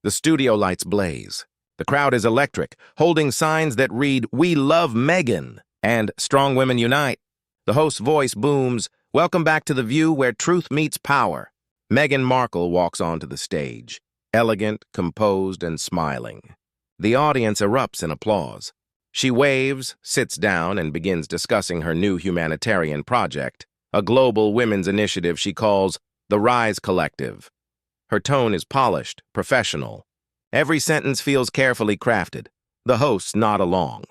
The studio lights blaze. The crowd is electric, holding signs that read, "We love Meghan," and "Strong Women Unite." The host's voice booms, "Welcome back to The View, where truth meets power." Meghan Markle walks onto the stage, elegant, composed, and smiling. The audience erupts in applause. She waves, sits down, and begins discussing her new humanitarian project, a global women's initiative she calls the Rise Collective. Her tone is polished, professional. Every sentence feels carefully crafted. The hosts nod along,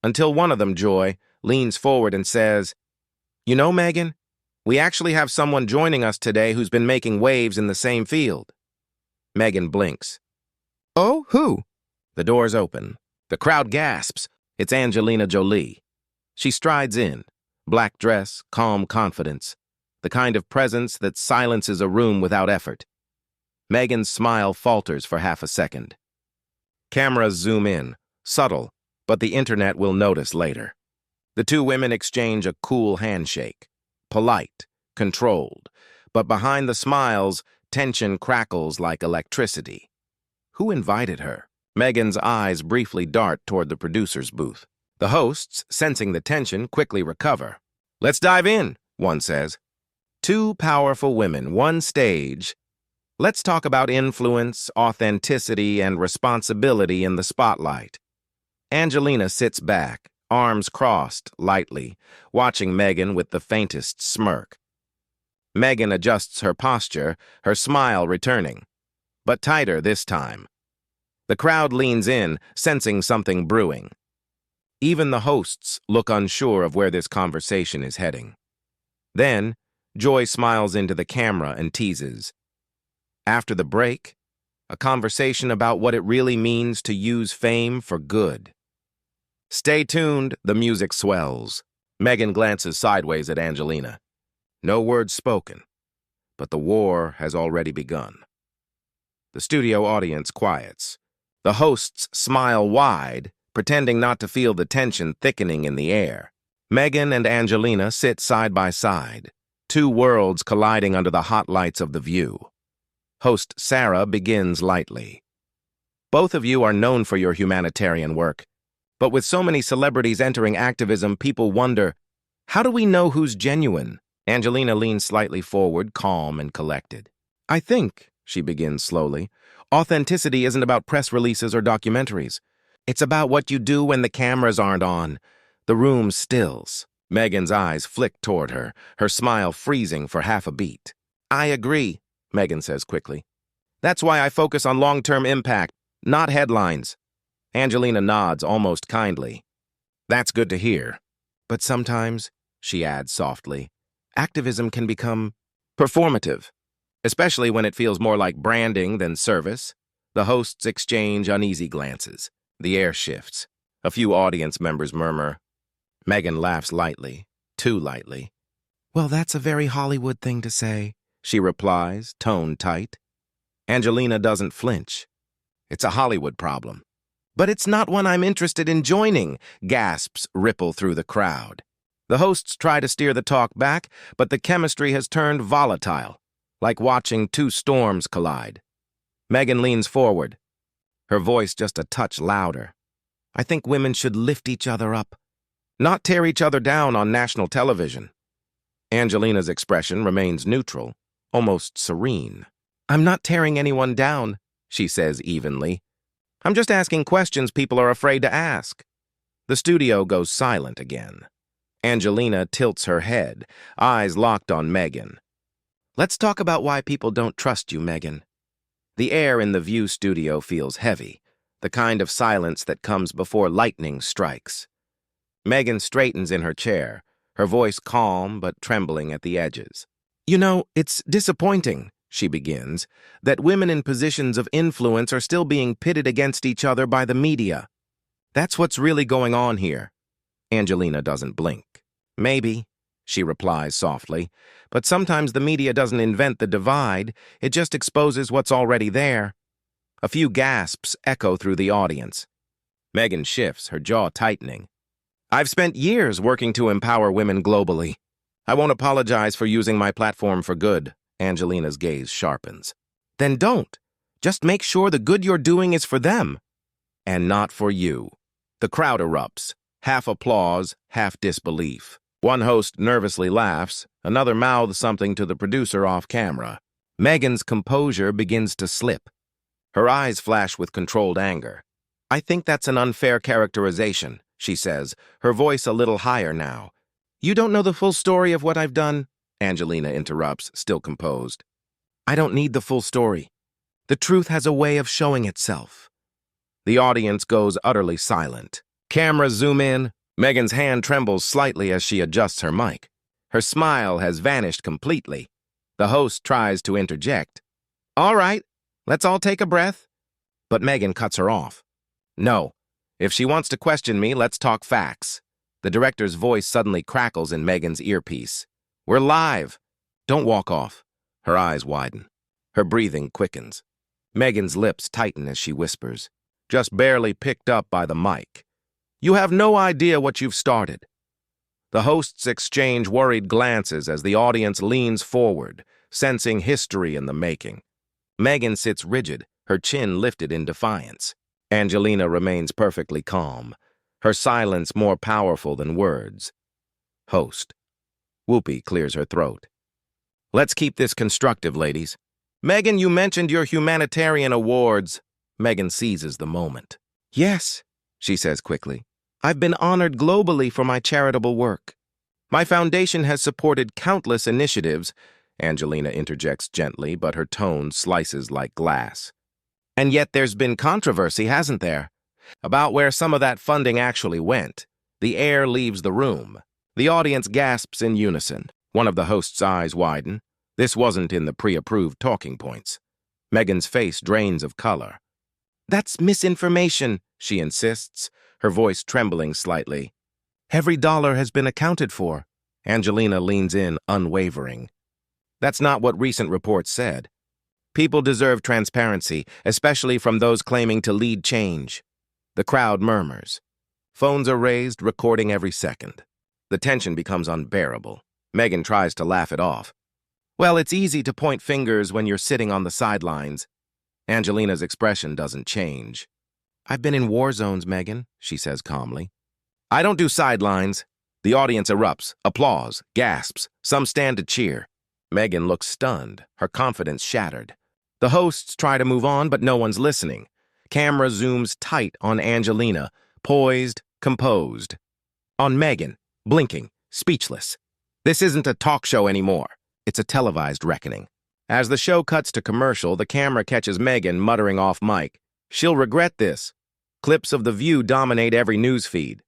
until one of them, Joy, leans forward and says, "You know, Meghan, we actually have someone joining us today who's been making waves in the same field." Meghan blinks. "Oh, who?" The doors open. The crowd gasps. It's Angelina Jolie. She strides in, black dress, calm confidence, the kind of presence that silences a room without effort. Meghan's smile falters for half a second. Cameras zoom in, subtle, but the internet will notice later. The two women exchange a cool handshake, polite, controlled, but behind the smiles, tension crackles like electricity. Who invited her? Meghan's eyes briefly dart toward the producer's booth. The hosts, sensing the tension, quickly recover. "Let's dive in," one says. Two powerful women, one stage. Let's talk about influence, authenticity, and responsibility in the spotlight. Angelina sits back, arms crossed, lightly, watching Meghan with the faintest smirk. Meghan adjusts her posture, her smile returning, but tighter this time. The crowd leans in, sensing something brewing. Even the hosts look unsure of where this conversation is heading. Then, Joy smiles into the camera and teases, "After the break, a conversation about what it really means to use fame for good." Stay tuned, the music swells. Meghan glances sideways at Angelina. No words spoken, but the war has already begun. The studio audience quiets. The hosts smile wide, pretending not to feel the tension thickening in the air. Meghan and Angelina sit side by side, two worlds colliding under the hot lights of The View. Host Sarah begins lightly. "Both of you are known for your humanitarian work, but with so many celebrities entering activism, people wonder, how do we know who's genuine?" Angelina leans slightly forward, calm and collected. "I think," she begins slowly, "authenticity isn't about press releases or documentaries. It's about what you do when the cameras aren't on. The room stills." Meghan's eyes flick toward her, her smile freezing for half a beat. "I agree," Meghan says quickly. "That's why I focus on long-term impact, not headlines." Angelina nods almost kindly. "That's good to hear. But sometimes," she adds softly, "activism can become performative, especially when it feels more like branding than service." The hosts exchange uneasy glances. The air shifts. A few audience members murmur. Meghan laughs lightly, too lightly. "Well, that's a very Hollywood thing to say," she replies, tone tight. Angelina doesn't flinch. "It's a Hollywood problem." "But it's not one I'm interested in joining," gasps ripple through the crowd. The hosts try to steer the talk back, but the chemistry has turned volatile, like watching two storms collide. Meghan leans forward, her voice just a touch louder. "I think women should lift each other up, not tear each other down on national television." Angelina's expression remains neutral, almost serene. "I'm not tearing anyone down," she says evenly. "I'm just asking questions people are afraid to ask." The studio goes silent again. Angelina tilts her head, eyes locked on Meghan. "Let's talk about why people don't trust you, Meghan." The air in the View studio feels heavy, the kind of silence that comes before lightning strikes. Meghan straightens in her chair, her voice calm but trembling at the edges. "You know, it's disappointing," she begins, "that women in positions of influence are still being pitted against each other by the media. That's what's really going on here." Angelina doesn't blink. "Maybe," she replies softly, "but sometimes the media doesn't invent the divide, it just exposes what's already there." A few gasps echo through the audience. Meghan shifts, her jaw tightening. "I've spent years working to empower women globally. I won't apologize for using my platform for good." Angelina's gaze sharpens. "Then don't. Just make sure the good you're doing is for them, and not for you. The crowd erupts, half applause, half disbelief. One host nervously laughs, another mouths something to the producer off camera. Meghan's composure begins to slip. Her eyes flash with controlled anger. "I think that's an unfair characterization," she says, her voice a little higher now. "You don't know the full story of what I've done," Angelina interrupts, still composed. "I don't need the full story. The truth has a way of showing itself." The audience goes utterly silent. Cameras zoom in. Meghan's hand trembles slightly as she adjusts her mic. Her smile has vanished completely. The host tries to interject. "All right, let's all take a breath." But Meghan cuts her off. "No, if she wants to question me, let's talk facts." The director's voice suddenly crackles in Meghan's earpiece. "We're live. Don't walk off." Her eyes widen. Her breathing quickens. Meghan's lips tighten as she whispers, just barely picked up by the mic. "You have no idea what you've started." The hosts exchange worried glances as the audience leans forward, sensing history in the making. Meghan sits rigid, her chin lifted in defiance. Angelina remains perfectly calm, her silence more powerful than words. Host. Whoopi clears her throat. "Let's keep this constructive, ladies. Meghan, you mentioned your humanitarian awards." Meghan seizes the moment. "Yes," she says quickly. "I've been honored globally for my charitable work. My foundation has supported countless initiatives," Angelina interjects gently, but her tone slices like glass. "And yet there's been controversy, hasn't there? About where some of that funding actually went." The air leaves the room. The audience gasps in unison. One of the host's eyes widen. This wasn't in the pre-approved talking points. Meghan's face drains of color. "That's misinformation," she insists, her voice trembling slightly. "Every dollar has been accounted for." Angelina leans in, unwavering. "That's not what recent reports said. People deserve transparency, especially from those claiming to lead change." The crowd murmurs. Phones are raised, recording every second. The tension becomes unbearable. Meghan tries to laugh it off. "Well, it's easy to point fingers when you're sitting on the sidelines." Angelina's expression doesn't change. "I've been in war zones, Meghan," she says calmly. "I don't do sidelines." The audience erupts, applause, gasps. Some stand to cheer. Meghan looks stunned, her confidence shattered. The hosts try to move on, but no one's listening. Camera zooms tight on Angelina, poised, composed. On Meghan, blinking, speechless. This isn't a talk show anymore. It's a televised reckoning. As the show cuts to commercial, the camera catches Meghan muttering off mic. "She'll regret this." Clips of The View dominate every news feed.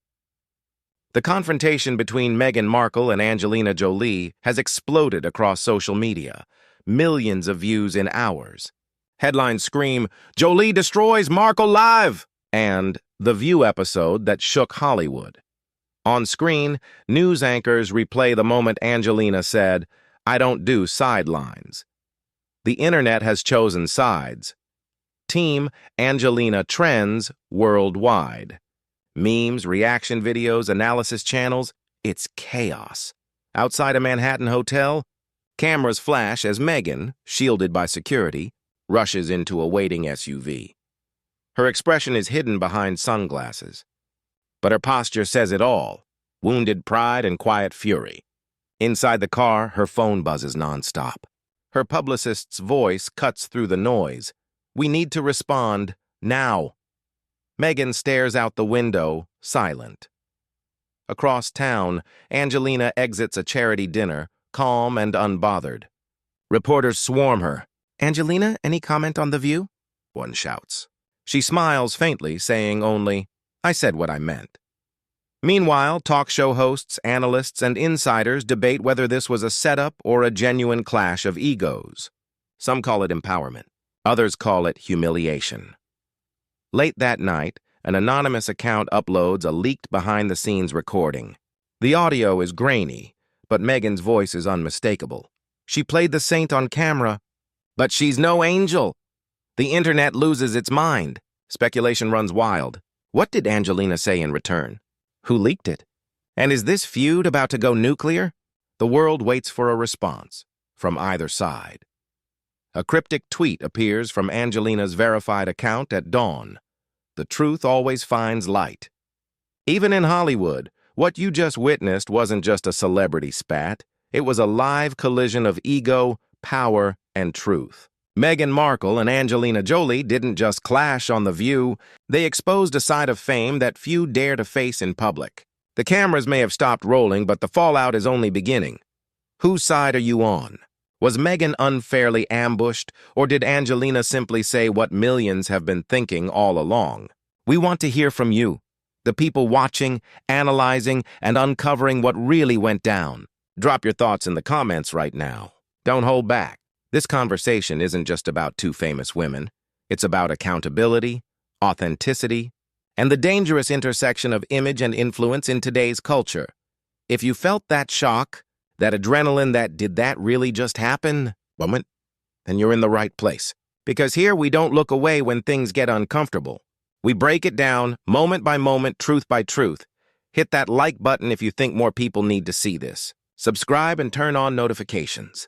The confrontation between Meghan Markle and Angelina Jolie has exploded across social media. Millions of views in hours. Headlines scream, "Jolie destroys Markle live!" and "The View episode that shook Hollywood." On screen, news anchors replay the moment Angelina said, "I don't do sidelines." The internet has chosen sides. Team Angelina trends worldwide. Memes, reaction videos, analysis channels, it's chaos. Outside a Manhattan hotel, cameras flash as Meghan, shielded by security, rushes into a waiting SUV. Her expression is hidden behind sunglasses. But her posture says it all, wounded pride and quiet fury. Inside the car, her phone buzzes nonstop. Her publicist's voice cuts through the noise. "We need to respond, now." Meghan stares out the window, silent. Across town, Angelina exits a charity dinner, calm and unbothered. Reporters swarm her. "Angelina, any comment on The View?" one shouts. She smiles faintly, saying only, "I said what I meant." Meanwhile, talk show hosts, analysts, and insiders debate whether this was a setup or a genuine clash of egos. Some call it empowerment. Others call it humiliation. Late that night, an anonymous account uploads a leaked behind-the-scenes recording. The audio is grainy, but Meghan's voice is unmistakable. "She played the saint on camera, but she's no angel." The internet loses its mind. Speculation runs wild. What did Angelina say in return? Who leaked it? And is this feud about to go nuclear? The world waits for a response from either side. A cryptic tweet appears from Angelina's verified account at dawn. The truth always finds light. Even in Hollywood, what you just witnessed wasn't just a celebrity spat. It was a live collision of ego, power, and truth. Meghan Markle and Angelina Jolie didn't just clash on The View, they exposed a side of fame that few dare to face in public. The cameras may have stopped rolling, but the fallout is only beginning. Whose side are you on? Was Meghan unfairly ambushed, or did Angelina simply say what millions have been thinking all along? We want to hear from you, the people watching, analyzing, and uncovering what really went down. Drop your thoughts in the comments right now. Don't hold back. This conversation isn't just about two famous women. It's about accountability, authenticity, and the dangerous intersection of image and influence in today's culture. If you felt that shock, that adrenaline, that did that really just happen moment, then you're in the right place. Because here we don't look away when things get uncomfortable. We break it down, moment by moment, truth by truth. Hit that like button if you think more people need to see this. Subscribe and turn on notifications.